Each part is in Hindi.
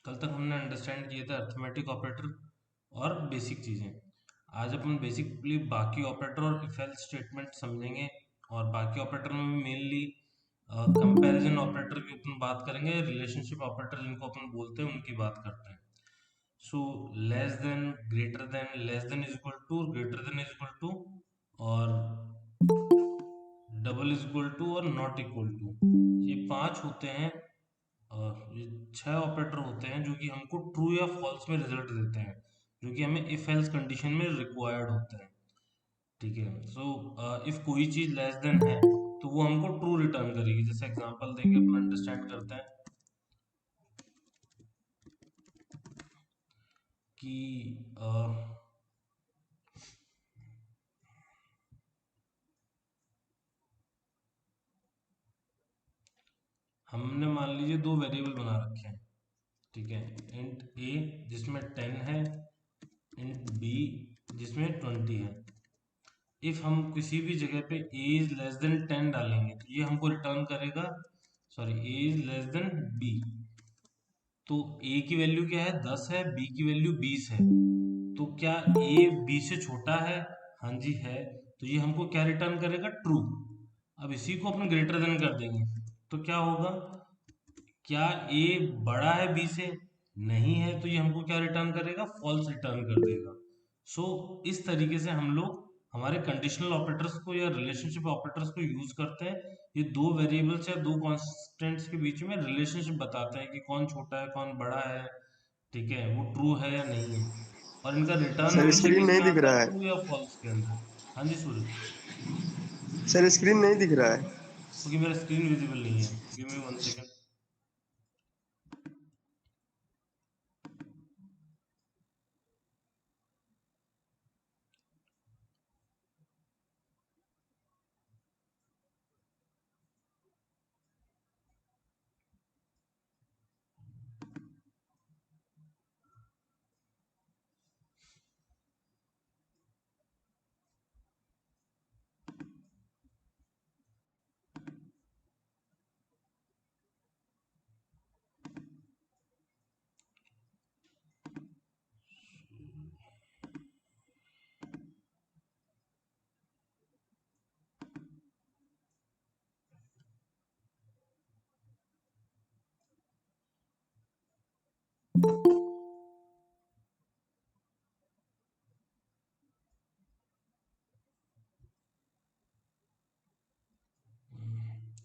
कल तक हमने अंडरस्टैंड किए थे अर्थमेटिक ऑपरेटर और बेसिक चीज़ें। आज अपन बेसिकली बाकी ऑपरेटर और इफ एल्स स्टेटमेंट समझेंगे, और बाकी ऑपरेटर में भी मेनली कंपैरिजन ऑपरेटर की अपन बात करेंगे, रिलेशनशिप ऑपरेटर जिनको अपन बोलते हैं उनकी बात करते हैं। So less than, greater than, less than is equal to, greater than is equal to, और डबल इज इक्वल टू और नॉट इक्वल टू, ये पांच होते हैं। ये छह ऑपरेटर होते हैं जो कि हमको ट्रू या फॉल्स में रिजल्ट देते हैं, जो कि हमें इफ एल्स कंडीशन में रिक्वायर्ड होते हैं। ठीक है। सो इफ कोई चीज लेस देन है तो वो हमको ट्रू रिटर्न करेगी। जैसे एग्जांपल देंगे, अपन अंडरस्टैंड करते हैं कि हमने मान लीजिए दो वेरिएबल बना रखे हैं। ठीक है, इंट ए जिसमें 10 है, इंट बी जिसमें 20 है। इफ हम किसी भी जगह पे a इज लेस देन 10 डालेंगे तो ये हमको रिटर्न करेगा, sorry, a is less than b। तो a की वैल्यू क्या है, 10 है, b की वैल्यू 20 है। तो क्या a b से छोटा है? हाँ जी है। तो ये हमको क्या रिटर्न करेगा, ट्रू। अब इसी को अपन ग्रेटर देन कर देंगे तो क्या होगा, क्या a बड़ा है b से? नहीं है, तो ये हमको क्या रिटर्न करेगा, फॉल्स रिटर्न कर देगा। सो इस तरीके से हम लोग हमारे कंडीशनल ऑपरेटर्स को या रिलेशनशिप ऑपरेटर्स को यूज करते हैं। ये दो वेरिएबल्स या दो कांस्टेंट्स के बीच में रिलेशनशिप बताते हैं कि कौन छोटा है कौन बड़ा है। ठीक है, वो ट्रू है या नहीं है। और इनका रिटर्न सर हमेशा स्क्रीन किस नहीं में दिख आता है, रहा है। ट्रू या फॉल्स के अंदर। हाँ जी सूरज। सर स्क्रीन नहीं दिख रहा है। क्योंकि मेरा स्क्रीन विजिबल नहीं है, गिव मी 1 सेकेंड।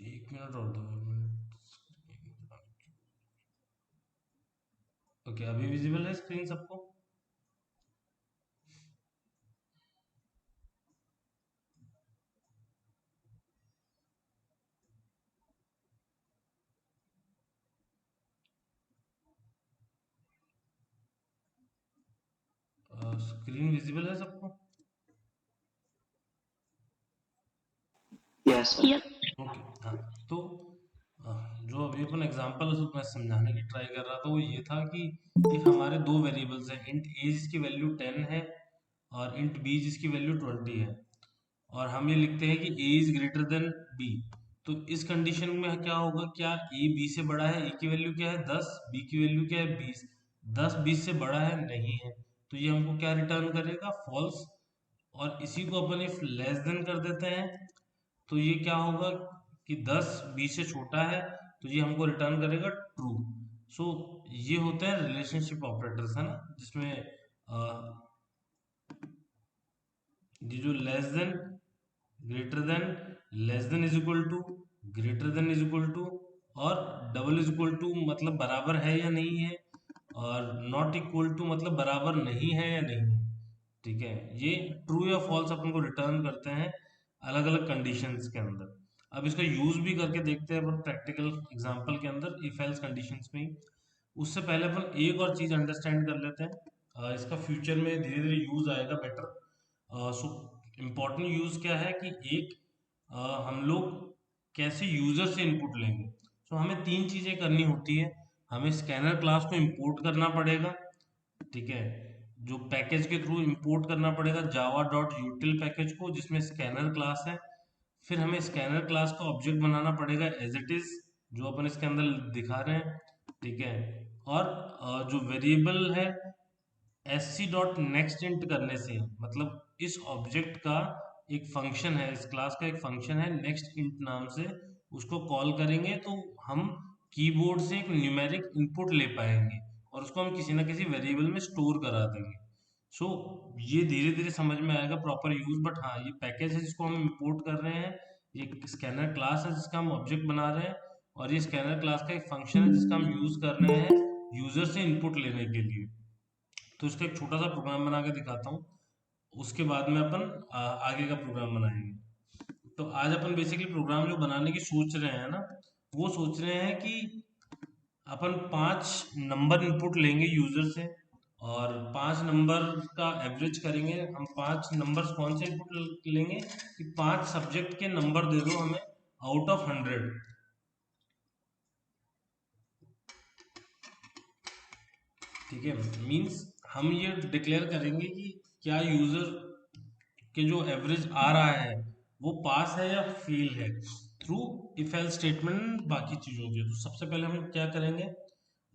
एक मिनट और दो मिनट। ओके, अभी विजिबल है स्क्रीन सबको? स्क्रीन विजिबल है सबको? Yes sir. ओके। हाँ, तो अ, जो अभी अपन एग्जांपल मैं समझाने की ट्राई कर रहा था वो ये था कि एक हमारे दो वेरिएबल्स हैं, इंट ए जिसकी वैल्यू 10 है और इंट बी जिसकी वैल्यू 20 है। और हम ये लिखते हैं कि a is greater than b। तो इस कंडीशन में क्या होगा, क्या a b से बड़ा है? a की वैल्यू क्या है, 10, b की वैल्यू क्या है, 20। 10 20 से बड़ा है? नहीं है। तो ये हमको क्या रिटर्न करेगा, फॉल्स। और इसी को अपन इफ लेस देन कर देते हैं तो ये क्या होगा कि 10 20 से छोटा है, तो ये हमको रिटर्न करेगा ट्रू। सो ये होते हैं रिलेशनशिप ऑपरेटर्स, है ना, जिसमें ये जो less than, greater than, less than is equal to, greater than is equal to, और डबल इज इक्वल टू मतलब बराबर है या नहीं है, और नॉट इक्वल टू मतलब बराबर नहीं है या नहीं है। ठीक है, ये ट्रू या फॉल्स अपन को रिटर्न करते हैं अलग अलग कंडीशंस के अंदर। अब इसका यूज भी करके देखते हैं अपन प्रैक्टिकल एग्जांपल के अंदर, इफ एल्स कंडीशंस में ही। उससे पहले अपन एक और चीज अंडरस्टैंड कर लेते हैं। इसका फ्यूचर में धीरे धीरे यूज आएगा बेटर। सो इम्पोर्टेंट यूज क्या है कि एक, हम लोग कैसे यूजर से इनपुट लेंगे। सो हमें तीन चीजें करनी होती है। हमें स्कैनर क्लास को इंपोर्ट करना पड़ेगा। ठीक है, जो पैकेज के थ्रू इंपोर्ट करना पड़ेगा जावा डॉट यूटिल पैकेज को, जिसमें स्कैनर क्लास है। फिर हमें स्कैनर क्लास का ऑब्जेक्ट बनाना पड़ेगा एज इट इज, जो अपन इसके अंदर दिखा रहे हैं। ठीक है, और जो वेरिएबल है sc डॉट नेक्स्ट इंट करने से, मतलब इस ऑब्जेक्ट का एक फंक्शन है, इस क्लास का एक फंक्शन है नेक्स्ट इंट नाम से, उसको कॉल करेंगे तो हम कीबोर्ड से एक न्यूमेरिक इनपुट ले पाएंगे और उसको हम किसी ना किसी वेरिएबल में स्टोर करा देंगे। सो ये धीरे धीरे समझ में आएगा प्रॉपर यूज, बट हाँ ये पैकेज है जिसको हम इंपोर्ट कर रहे हैं, ये स्कैनर क्लास है जिसका हम ऑब्जेक्ट बना रहे हैं, और ये स्कैनर क्लास का एक फंक्शन है जिसका हम यूज कर रहे हैं यूजर से इनपुट लेने के लिए। तो इसका एक छोटा सा प्रोग्राम बना के दिखाता हूँ, उसके बाद में अपन आगे का प्रोग्राम बनाएंगे। तो आज अपन बेसिकली प्रोग्राम जो बनाने की सोच रहे हैं ना, वो सोच रहे हैं कि अपन 5 नंबर इनपुट लेंगे यूजर से, और 5 नंबर का एवरेज करेंगे। हम 5 नंबर्स कौन से इनपुट लेंगे कि 5 सब्जेक्ट के नंबर दे दो हमें आउट ऑफ 100। ठीक है, मीन्स हम ये डिक्लेयर करेंगे कि क्या यूजर के जो एवरेज आ रहा है वो पास है या फेल है, थ्रू इफ एल्स स्टेटमेंट बाकी चीजों के। तो सबसे पहले हम क्या करेंगे,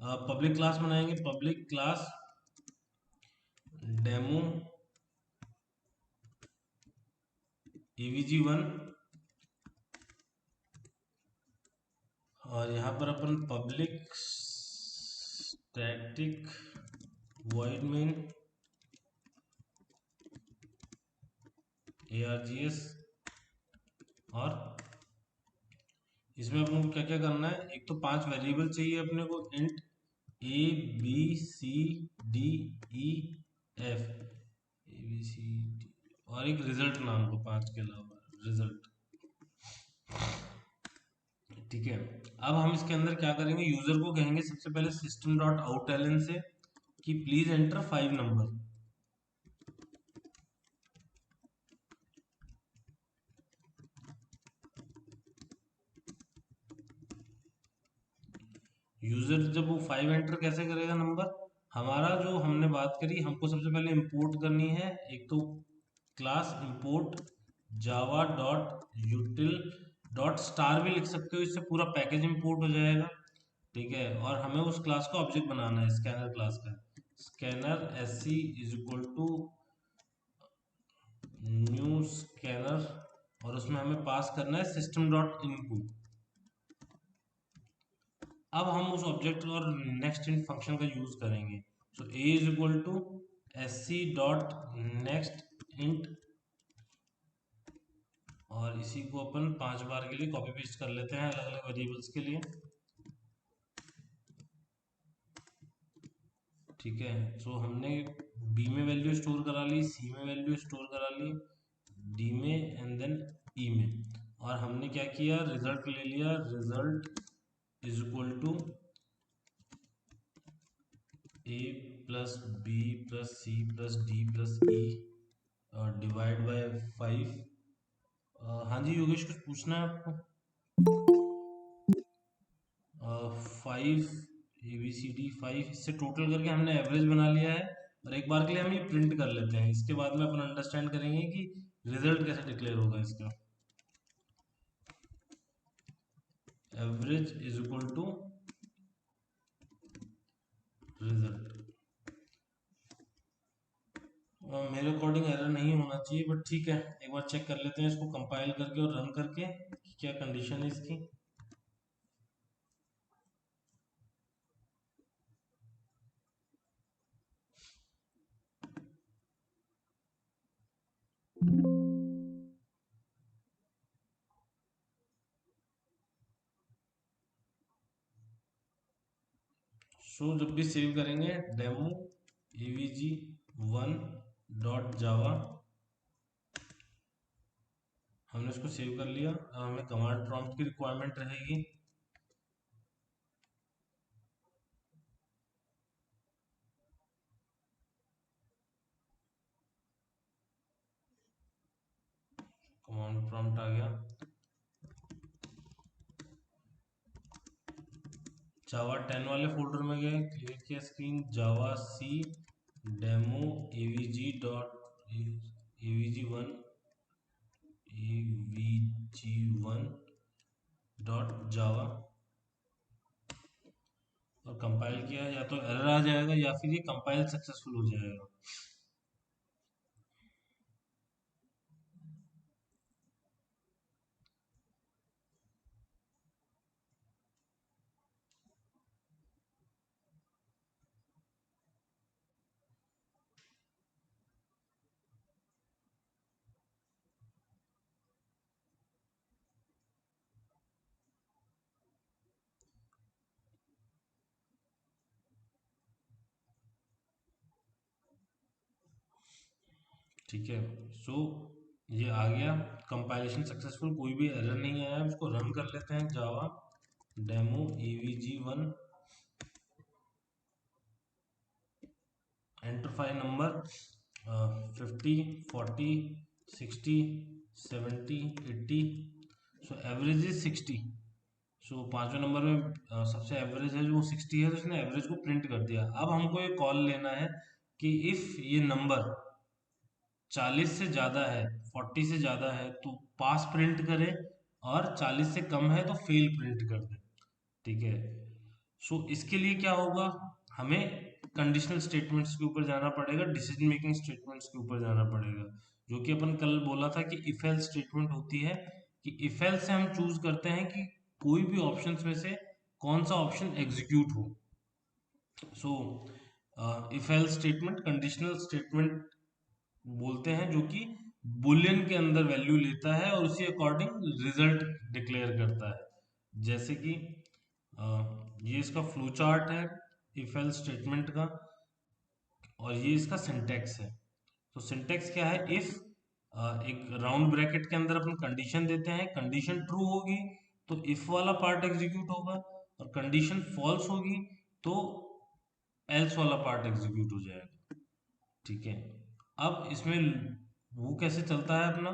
पब्लिक क्लास बनाएंगे, पब्लिक क्लास डेमो avg1, और यहाँ पर अपन public static void main args, और इसमें अपन को क्या क्या करना है, एक तो 5 वेरिएबल चाहिए अपने को, int A B C D E F, A B C D, और एक रिजल्ट नाम को 5 के अलावा रिजल्ट। ठीक है, अब हम इसके अंदर क्या करेंगे, यूजर को कहेंगे सबसे पहले सिस्टम डॉट आउट एलन से कि प्लीज एंटर 5 नंबर। यूजर जब वो 5 एंटर कैसे करेगा नंबर, हमारा जो हमने बात करी, हमको सबसे पहले इंपोर्ट करनी है एक तो class import Java dot यूटिल dot star भी लिख सकते हो, इससे पूरा पैकेज इंपोर्ट हो जाएगा। ठीक है, और हमें उस क्लास का ऑब्जेक्ट बनाना है स्कैनर क्लास का, scanner S C is equal to new scanner, और उसमें हमें पास करना है सिस्टम डॉट इनपुट। अब हम उस ऑब्जेक्ट और नेक्स्ट इंट फंक्शन का यूज करेंगे। So A is equal to S C dot next int, और इसी को अपन 5 बार के लिए कॉपी पेस्ट कर लेते हैं अलग अलग वेरिएबल्स के लिए। ठीक है, सो हमने बी में वैल्यू स्टोर करा ली, सी में वैल्यू स्टोर करा ली, डी में एंड देन ई में, और हमने क्या किया, रिजल्ट ले लिया, result is equal to A plus B plus C plus D plus E divide by 5। हाँ जी योगेश, कुछ पूछना है आपको? 5 ए बी सी डी 5, इससे टोटल करके हमने एवरेज बना लिया है, और एक बार के लिए हम ये प्रिंट कर लेते हैं, इसके बाद में अपन अंडरस्टैंड करेंगे कि रिजल्ट कैसे डिक्लेयर होगा इसका। Average is equal to result. मेरे अकॉर्डिंग एरर नहीं होना चाहिए, बट ठीक है, एक बार चेक कर लेते हैं इसको कंपाइल करके और रन करके कि क्या कंडीशन है इसकी। सो जब भी सेव करेंगे डेमो avg1 डॉट जावा, हमने इसको सेव कर लिया। अब हमें कमांड प्रॉम्प्ट की रिक्वायरमेंट रहेगी। कमांड प्रॉम्प्ट आ गया, जावा 10 वाले फोल्डर में गए, क्लियर किया screen, Java C demo avg dot avg1 avg1 dot Java, और कंपाइल किया या तो एरर आ जाएगा या फिर ये कंपाइल सक्सेसफुल हो जाएगा। ठीक है। सो ये आ गया कंपाइलेशन सक्सेसफुल, कोई भी एरर नहीं आया। उसको रन कर लेते हैं, Java demo EVG1, enter five number 50, 40, 60, 70, 80। So average is 60। So पांचवें नंबर में सबसे एवरेज है जो 60 है, तो इसने एवरेज को प्रिंट कर दिया। अब हमको ये कॉल लेना है कि इफ ये नंबर 40 से ज़्यादा है, 40 से ज़्यादा है तो पास प्रिंट करे, और 40 से कम है तो फेल प्रिंट कर दे। ठीक है। सो इसके लिए क्या होगा, हमें कंडीशनल स्टेटमेंट्स के ऊपर जाना पड़ेगा, डिसीजन मेकिंग स्टेटमेंट्स के ऊपर जाना पड़ेगा, जो कि अपन कल बोला था कि इफ एल्स स्टेटमेंट होती है, कि इफ एल्स से हम चूज करते हैं कि कोई भी ऑप्शंस में से कौन सा ऑप्शन एग्जीक्यूट हो। So if else statement conditional statement बोलते हैं, जो कि बुलियन के अंदर वैल्यू लेता है और उसी अकॉर्डिंग रिजल्ट डिक्लेयर करता है। जैसे कि अ, ये इसका फ्लो चार्ट है इफ एल्स स्टेटमेंट का, और ये इसका सिंटेक्स है। तो सिंटेक्स क्या है, इफ एक राउंड ब्रैकेट के अंदर अपन कंडीशन देते हैं, कंडीशन ट्रू होगी तो इफ वाला पार्ट एग्जीक्यूट होगा, और कंडीशन फॉल्स होगी तो एल्स वाला पार्ट एग्जीक्यूट हो जाएगा। ठीक है। अब इसमें वो कैसे चलता है अपना,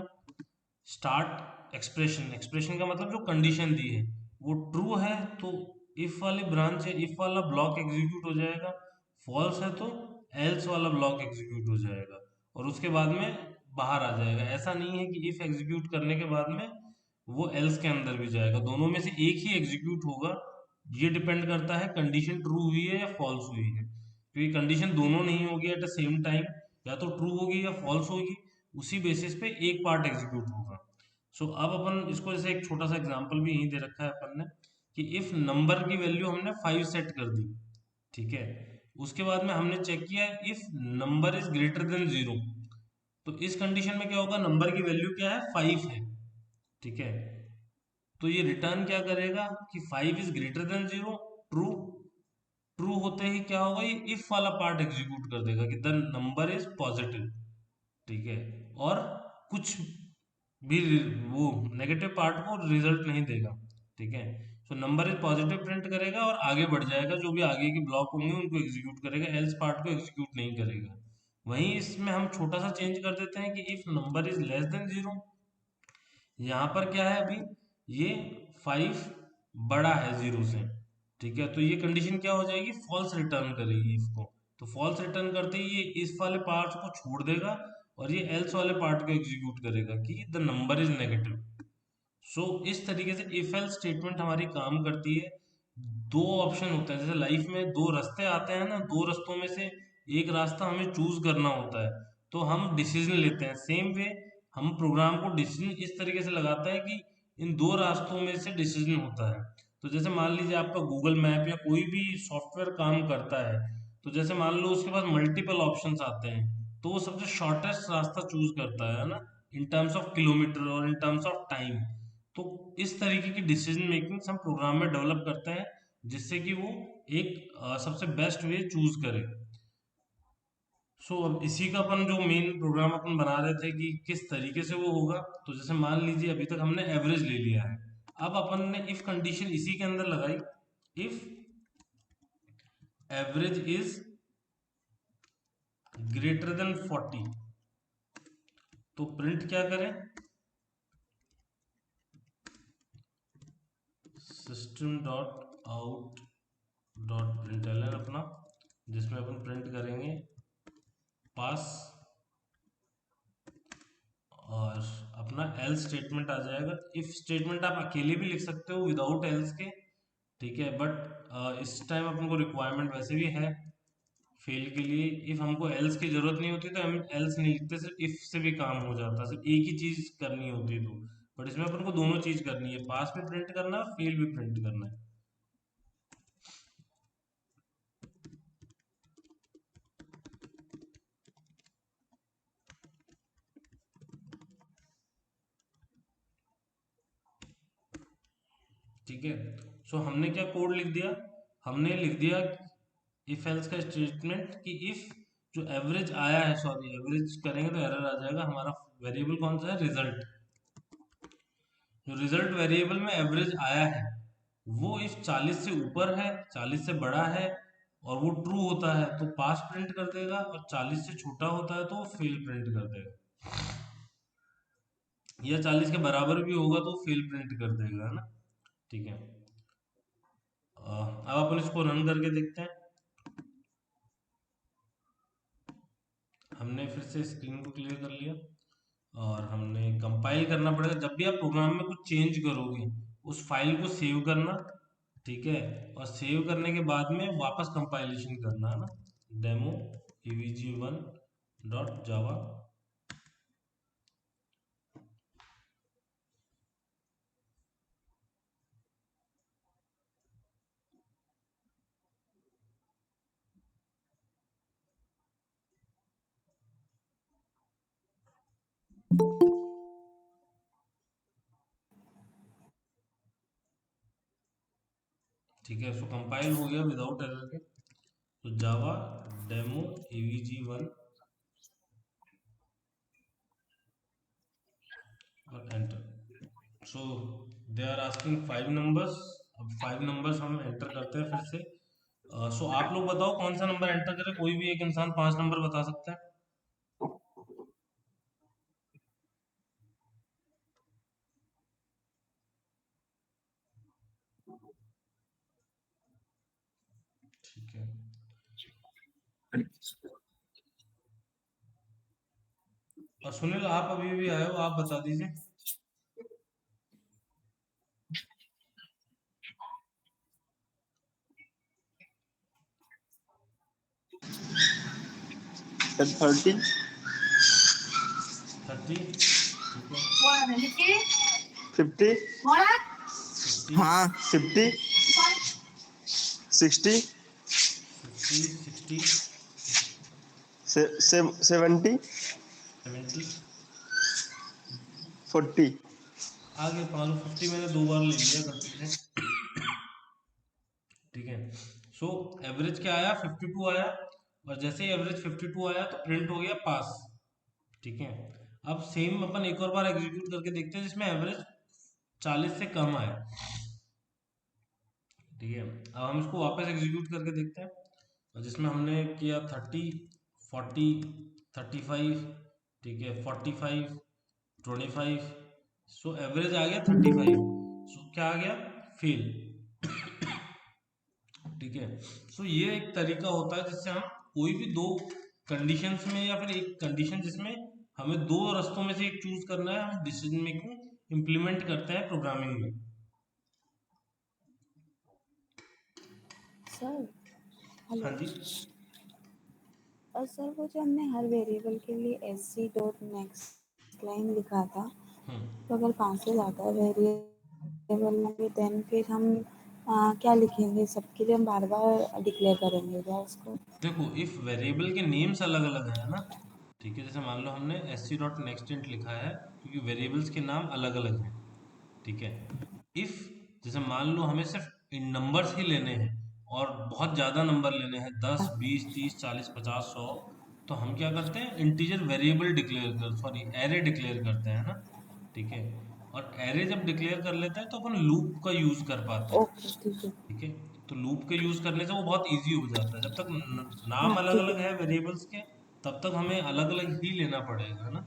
स्टार्ट एक्सप्रेशन, एक्सप्रेशन का मतलब जो कंडीशन दी है वो ट्रू है तो इफ वाली ब्रांच है, इफ वाला ब्लॉक एग्जीक्यूट हो जाएगा, फॉल्स है तो एल्स वाला ब्लॉक एग्जीक्यूट हो जाएगा, और उसके बाद में बाहर आ जाएगा। ऐसा नहीं है कि इफ एग्जीक्यूट करने के बाद में वो एल्स के अंदर भी जाएगा, दोनों में से एक ही एग्जीक्यूट होगा। ये डिपेंड करता है कंडीशन ट्रू हुई है या फॉल्स हुई है, क्योंकि कंडीशन दोनों नहीं होगी एट द सेम टाइम, या तो ट्रू होगी या फॉल्स होगी, उसी बेसिस पे एक पार्ट एग्जीक्यूट होगा। सो अब अपन इसको जैसे एक छोटा सा एग्जांपल भी यहीं दे रखा है अपन ने, कि इफ नंबर की वैल्यू हमने 5 सेट कर दी, ठीक है, उसके बाद में हमने चेक किया if number is greater than 0, तो इस कंडीशन में क्या होगा, नंबर की वैल्यू क्या है, 5 है। ठीक है। तो ये रिटर्न क्या करेगा कि 5 is greater than 0, true. True होते ही क्या होगा, ये इफ वाला पार्ट एग्जीक्यूट कर देगा कि द नंबर इज पॉजिटिव। ठीक है। और कुछ भी वो नेगेटिव पार्ट को रिजल्ट नहीं देगा। ठीक है। So number is positive print करेगा और आगे बढ़ जाएगा, जो भी आगे के ब्लॉक होंगे उनको एग्जीक्यूट करेगा, एल्स पार्ट को एग्जीक्यूट नहीं करेगा। वहीं इसमें हम छोटा सा चेंज कर देते हैं कि if number is less than 0, यहाँ पर क्या है अभी, ये 5 बड़ा है 0 से। ठीक है। तो ये कंडीशन क्या हो जाएगी, फॉल्स रिटर्न करेगी इफ को। तो फॉल्स रिटर्न करते ही ये इस वाले पार्ट को छोड़ देगा और ये एल्स वाले पार्ट को एग्जीक्यूट करेगा कि द नंबर इज नेगेटिव। सो इस तरीके से इफ एल्स स्टेटमेंट हमारी काम करती है। दो ऑप्शन होते हैं, जैसे लाइफ में दो रास्ते आते हैं ना, दो रास्तों में से एक रास्ता हमें चूज करना होता है, तो हम डिसीजन लेते हैं। सेम वे हम प्रोग्राम को डिसीजन इस तरीके से लगाता है कि इन दो रास्तों में से डिसीजन होता है। तो जैसे मान लीजिए आपका गूगल मैप या कोई भी सॉफ्टवेयर काम करता है, तो जैसे मान लो उसके पास मल्टीपल ऑप्शंस आते हैं, तो वो सबसे शॉर्टेस्ट रास्ता चूज करता है ना, इन टर्म्स ऑफ किलोमीटर और इन टर्म्स ऑफ टाइम। तो इस तरीके की डिसीजन मेकिंग हम प्रोग्राम में डेवलप करते हैं, जिससे कि वो एक सबसे बेस्ट वे चूज करे। सो अब इसी का अपन जो मेन प्रोग्राम अपन बना रहे थे कि किस तरीके से वो होगा, तो जैसे मान लीजिए अभी तक हमने एवरेज ले लिया है। अब अपन ने इफ कंडीशन इसी के अंदर लगाई, if average is greater than 40, तो प्रिंट क्या करें, system dot out dot println अपना, जिसमें अपन प्रिंट करेंगे पास, और अपना एल्स स्टेटमेंट आ जाएगा। इफ स्टेटमेंट आप अकेले भी लिख सकते हो विदाउट एल्स के। ठीक है, बट इस टाइम अपन को रिक्वायरमेंट वैसे भी है फेल के लिए। इफ हमको एल्स की जरूरत नहीं होती तो हम एल्स नहीं लिखते, सिर्फ इफ से भी काम हो जाता, सिर्फ एक ही चीज करनी होती तो। बट इसमें अपन को दोनों चीज करनी है, पास भी प्रिंट करना है, फेल भी प्रिंट करना है। ठीक है, सो हमने क्या कोड लिख दिया, हमने लिख दिया इफ एल्स का स्टेटमेंट कि इफ जो एवरेज आया है, सॉरी एवरेज करेंगे तो एरर आ जाएगा, हमारा वेरिएबल कौन सा है, रिजल्ट। जो रिजल्ट वेरिएबल में एवरेज आया है वो इफ 40 से ऊपर है, 40 से बड़ा है और वो ट्रू होता है तो पास प्रिंट कर देगा, और 40 से छोटा होता है तो वो फेल प्रिंट कर देगा, या 40 के बराबर भी होगा तो फेल प्रिंट कर देगा, है ना। ठीक है, अब अपन इसको रन करके देखते हैं। हमने फिर से स्क्रीन को क्लियर कर लिया और हमने कंपाइल करना पड़ेगा। जब भी आप प्रोग्राम में कुछ चेंज करोगे उस फाइल को सेव करना, ठीक है, और सेव करने के बाद में वापस कंपाइलेशन करना, है ना, डेमो evg1.java। ठीक है, सो कंपाइल हो गया विदाउट एरर के। तो जावा डेमो evg1 और enter. So they are asking 5 numbers. अब 5 नंबर्स हम एंटर करते हैं फिर से। सो आप लोग बताओ कौन सा नंबर एंटर करें, कोई भी एक इंसान 5 नंबर बता सकता है। ठीक है, और सुनील आप अभी भी आए हो, आप बता दीजिए। 30। 30, ठीक है, 50। 50, हाँ 50। 60। 50, 60, 70। 70। 40। आगे 50 मैंने 2 बार ले लिया गलती से। ठीक है, सो एवरेज क्या आया, 52 आया, और जैसे ही एवरेज 52 आया तो प्रिंट हो गया पास। ठीक है, अब सेम अपन एक और बार एग्जीक्यूट करके देखते हैं जिसमें एवरेज 40 से कम आए। ठीक है, अब हम इसको वापस एग्जीक्यूट करके देखते हैं, और जिसमें हमने किया 30, 40, 35, ठीक है, 45, 25। सो एवरेज आ गया 35। सो क्या आ गया, फेल। ठीक है, सो ये एक तरीका होता है जिससे हम कोई भी दो कंडीशंस में, या फिर एक कंडीशन जिसमें हमें दो रास्तों में से एक चूज करना है, हम डिसीजन मेकिंग इंप्लीमेंट करते हैं प्रोग्रामिंग में। Sir hello. हाँ जी। और सर वो जो हमने हर वेरिएबल के लिए S C dot next line लिखा था, हम्म तो अगर 5 से ज़्यादा वेरिएबल में देन फिर हम क्या लिखेंगे, सबके लिए हम बार बार डिक्लेयर करेंगे क्या उसको? देखो, इफ वेरिएबल के नेम्स अलग अलग है ना, ठीक है, जैसे मान लो हमने sc डॉट नेक्स्ट इंट लिखा है क्योंकि वेरिएबल्स के नाम अलग अलग हैं। ठीक है, इफ जैसे मान लो हमें सिर्फ इन नंबर्स ही लेने हैं और बहुत ज्यादा नंबर लेने हैं, 10, 20, 30, 40, 50, 100, तो हम क्या करते हैं, इंटीजर वेरिएबल डिक्लेयर कर, सॉरी एरे डिक्लेयर करते हैं ना। ठीक है, और एरे जब डिक्लेयर कर लेते हैं तो अपन लूप का यूज कर पाते हैं। ओके ठीक है। ठीक है, तो लूप के यूज करने से वो बहुत इजी हो जाता है। जब तक नाम हाँ अलग ठीक है। अलग है वेरिएबल्स के, तब तक हमें अलग अलग ही लेना पड़ेगा ना।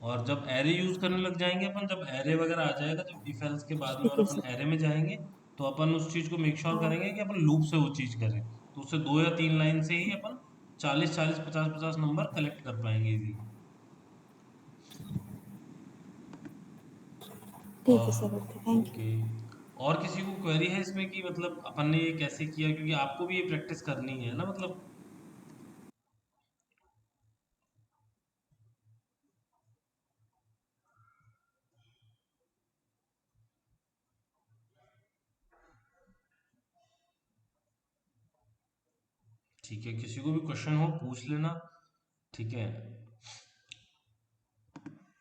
और जब एरे यूज करने लग जाएंगे अपन, जब एरे वगैरह आ जाएगा, जब इफ एल्स के बाद में, ठीक और है अपन सर। एरे में जाएंगे, तो अपन उस चीज को मेक श्योर करेंगे कि अपन लूप से वो चीज करें, तो उससे 2 या 3 लाइन से ही अपन 40, 40, 50, 50 नंबर कलेक्ट कर पाएंगे इजीली। ठीक है sir, okay, thank you. Okay, और किसी को क्वेरी है इसमें कि मतलब अपन ने ये कैसे किया, क्योंकि आपको भी ये प्रैक्टिस करनी है ना मतलब। ठीक है, किसी को भी क्वेश्चन हो पूछ लेना। ठीक है।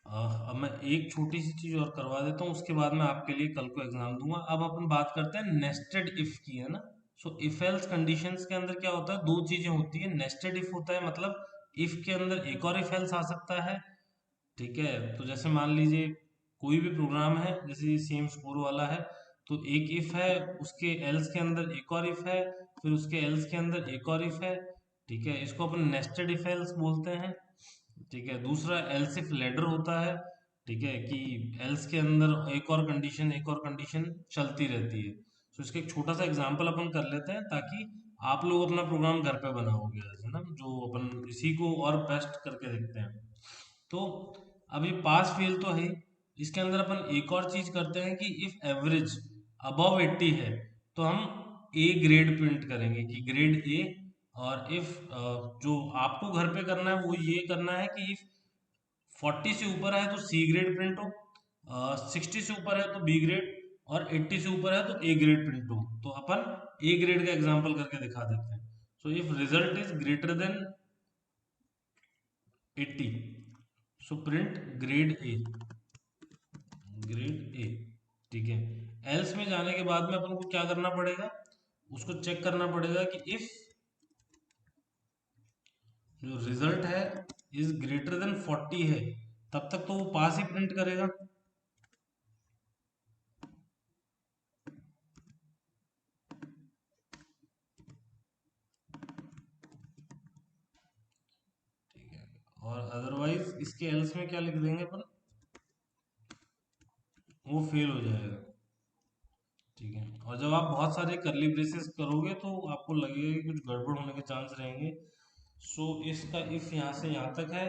अब मैं एक छोटी सी चीज और करवा देता हूँ, उसके बाद मैं आपके लिए कल को एग्जाम दूंगा। अब अपन बात करते हैं नेस्टेड इफ की, है ना। सो इफ एल्स कंडीशंस के अंदर क्या होता है, दो चीजें होती है। नेस्टेड इफ होता है मतलब इफ के अंदर एक और इफ एल्स आ सकता है। ठीक है, तो जैसे मान लीजिए कोई भी प्रोग्राम है, जैसे सेम स्कोर वाला है, तो एक इफ है, उसके एल्स के अंदर एक और इफ है, फिर उसके एल्स के अंदर एक और इफ है। ठीक है, इसको अपन नेस्टेड इफ एल्स बोलते हैं। ठीक है, दूसरा एल्स इफ लैडर होता है। ठीक है, कि एल्स के अंदर एक और कंडीशन चलती रहती है। तो इसका एक छोटा सा एग्जांपल अपन कर लेते हैं, ताकि आप लोग अपना प्रोग्राम घर पे बनाओगे आज, है ना, जो अपन इसी को और बेस्ट करके देखते हैं। तो अब ये पास फेल तो है, इसके अंदर अपन एक और चीज करते हैं कि इफ एवरेज अबव 80 है, तो हम ए ग्रेड प्रिंट करेंगे कि ग्रेड ए। और इफ जो आपको घर पे करना है वो ये करना है कि इफ 40 से ऊपर है तो सी ग्रेड प्रिंट हो, 60 से ऊपर है तो बी ग्रेड, और 80 से ऊपर है तो ए ग्रेड प्रिंट हो। तो अपन ए ग्रेड का एग्जांपल करके दिखा देते हैं। So if result is greater than 80, so print grade A, grade A. ठीक है, एल्स में जाने के बाद में अपन को क्या करना पड़ेगा, उसको चेक करना पड़ेगा कि इफ जो रिजल्ट है इज ग्रेटर देन 40 है, तब तक तो वो पास ही प्रिंट करेगा। ठीक है, और अदरवाइज इसके एल्स में क्या लिख देंगे अपन, वो फेल हो जाएगा। ठीक है, और जब आप बहुत सारे करली ब्रेसेस करोगे तो आपको लगेगा कि कुछ गड़बड़ होने के चांस रहेंगे। सो इसका इफ यहाँ से यहाँ तक है,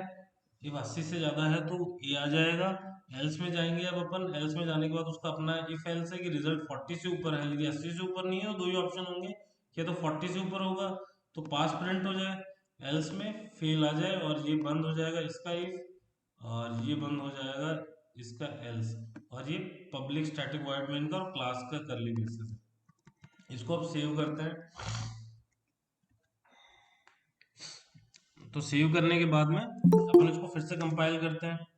इफ 80 से ज्यादा है तो ए आ जाएगा। एल्स में जाएंगे अब अपन, एल्स में जाने के बाद उसका अपना इफ एल्स है कि रिजल्ट 40 से ऊपर है, यदि 80 से ऊपर नहीं है तो दो ही ऑप्शन होंगे, या तो 40 से ऊपर होगा तो पास प्रिंट हो जाए, एल्स में फेल आ जाए, और ये बंद हो जाएगा इसका इफ, और ये बंद हो जाएगा इसका एल्स। और ये पब्लिक स्टैटिक वॉइड मेन का और क्लास का करली ब्रेसेस है। इसको अब सेव करते हैं। तो सेव करने के बाद में अपन इसको फिर से कंपाइल करते हैं।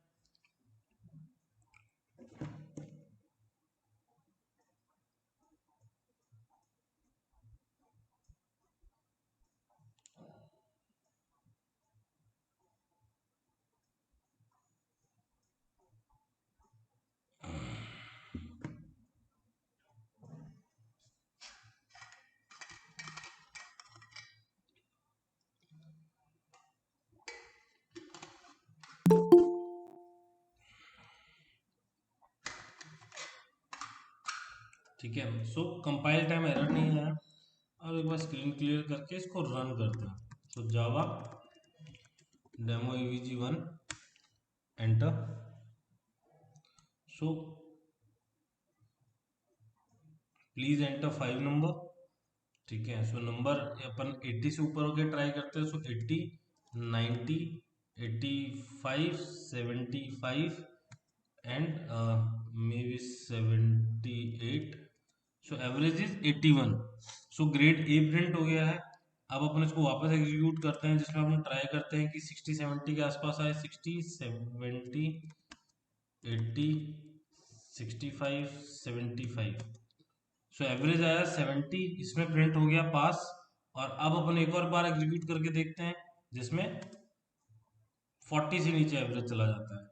ठीक है, सो कंपाइल टाइम एरर नहीं आया। अब एक बार स्क्रीन क्लियर करके इसको रन करते हैं। तो Java demo EVG1 enter. So please enter 5 number. ठीक है, सो नंबर अपन 80 से ऊपर होके ट्राई करते हैं। सो 80, 90, 85, 75 and may be 78। So average is 81। So grade A print हो गया है। अब अपन इसको वापस एग्जीक्यूट करते हैं, जिसमें अपन ट्राई करते हैं कि 60 70 के आसपास आए। 60 70 80 65 75। सो एवरेज आया 70, इसमें प्रिंट हो गया पास। और अब अपन एक और बार एग्जीक्यूट करके देखते हैं, जिसमें 40 से नीचे एवरेज चला जाता है।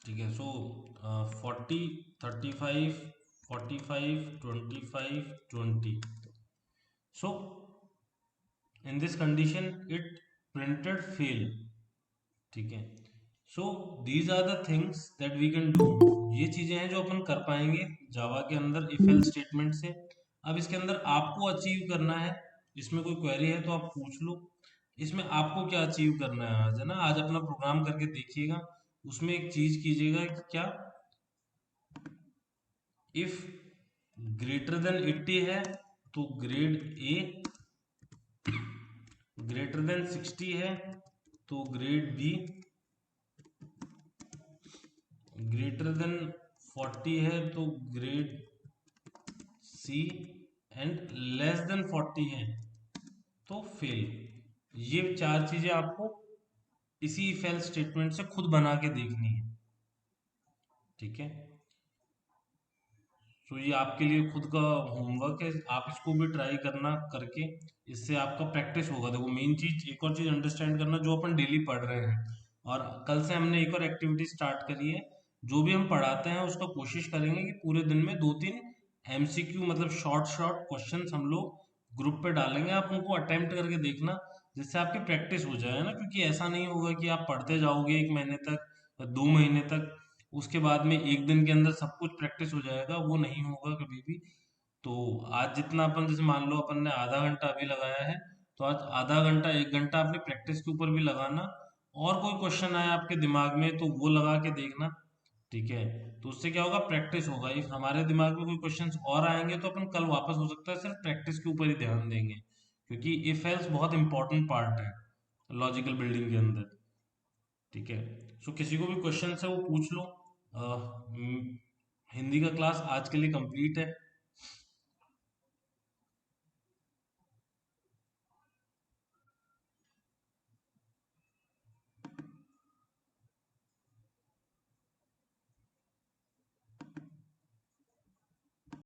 ठीक है, so 40 35 45 25 20। So in this condition it printed fail. ठीक है, so these are the things that we can do. ये चीजें हैं जो अपन कर पाएंगे जावा के अंदर इफ एल्स स्टेटमेंट से। अब इसके अंदर आपको अचीव करना है, इसमें कोई क्वेरी है तो आप पूछ लो। इसमें आपको क्या अचीव करना है आज, है ना, आज अपना प्रोग्राम करके देखिएगा। उसमें एक चीज कीजिएगा कि क्या, इफ ग्रेटर देन 80 है तो ग्रेड ए, ग्रेटर देन 60 है तो ग्रेड बी, ग्रेटर देन 40 है तो grade C, and less than 40 है तो फेल। ये चार चीजें आपको इसी इफ एल्स स्टेटमेंट से खुद बना के देखनी है, ठीक है। तो ये आपके लिए खुद का होमवर्क है, आप इसको भी ट्राई करना करके, इससे आपका प्रैक्टिस होगा। देखो मेन चीज, एक और चीज अंडरस्टैंड करना, जो अपन डेली पढ़ रहे हैं, और कल से हमने एक और एक्टिविटी स्टार्ट करी है, जो भी हम पढ़ाते हैं उसका कोशिश करेंगे कि पूरे दिन में 2-3 एमसीक्यू मतलब शॉर्ट शॉर्ट क्वेश्चंस हम लोग ग्रुप पे डालेंगे, आप उनको अटेम्प्ट करके देखना, जिससे आपकी प्रैक्टिस हो जाए ना। क्योंकि ऐसा नहीं होगा कि आप पढ़ते जाओगे 1 महीने तक, 2 महीने तक, उसके बाद में एक दिन के अंदर सब कुछ प्रैक्टिस हो जाएगा, वो नहीं होगा कभी भी। तो आज जितना अपन, जैसे मान लो अपन ने आधा घंटा अभी लगाया है, तो आज आधा घंटा 1 घंटा अपनी प्रैक्टिस के ऊपर भी लगाना, और कोई क्वेश्चन आया आपके दिमाग में तो वो लगा के देखना, ठीक है। तो उससे क्या होगा, प्रैक्टिस होगा। इफ हमारे दिमाग में कोई क्वेश्चंस और आएंगे तो अपन कल वापस हो सकता है सिर्फ प्रैक्टिस के ऊपर ही ध्यान देंगे, क्योंकि इफ एल्स बहुत इंपॉर्टेंट पार्ट है लॉजिकल बिल्डिंग के अंदर, ठीक है। सो किसी को भी क्वेश्चन है वो पूछ लो। हिंदी का क्लास आज के लिए कंप्लीट है।